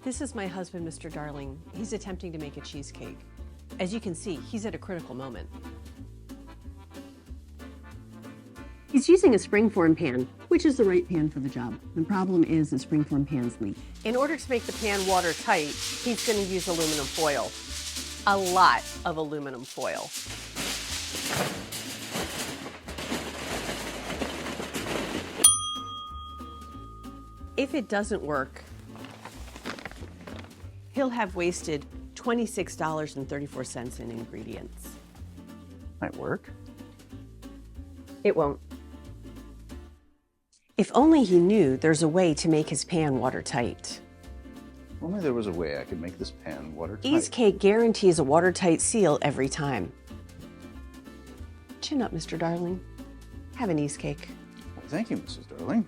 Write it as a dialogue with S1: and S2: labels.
S1: This is my husband, Mr. Darling. He's attempting to make a cheesecake. As you can see, he's at a critical moment.
S2: He's using a springform pan, which is the right pan for the job. The problem is the springform pans leak.
S1: In order to make the pan watertight, he's going to use aluminum foil. A lot of aluminum foil. If it doesn't work, he'll have wasted $26.34 in ingredients.
S3: Might work.
S1: It won't. If only he knew there's a way to make his pan watertight.
S3: If only there was a way I could make this pan watertight.
S1: Easecake guarantees a watertight seal every time. Chin up, Mr. Darling. Have an Easecake.
S3: Well, thank you, Mrs. Darling.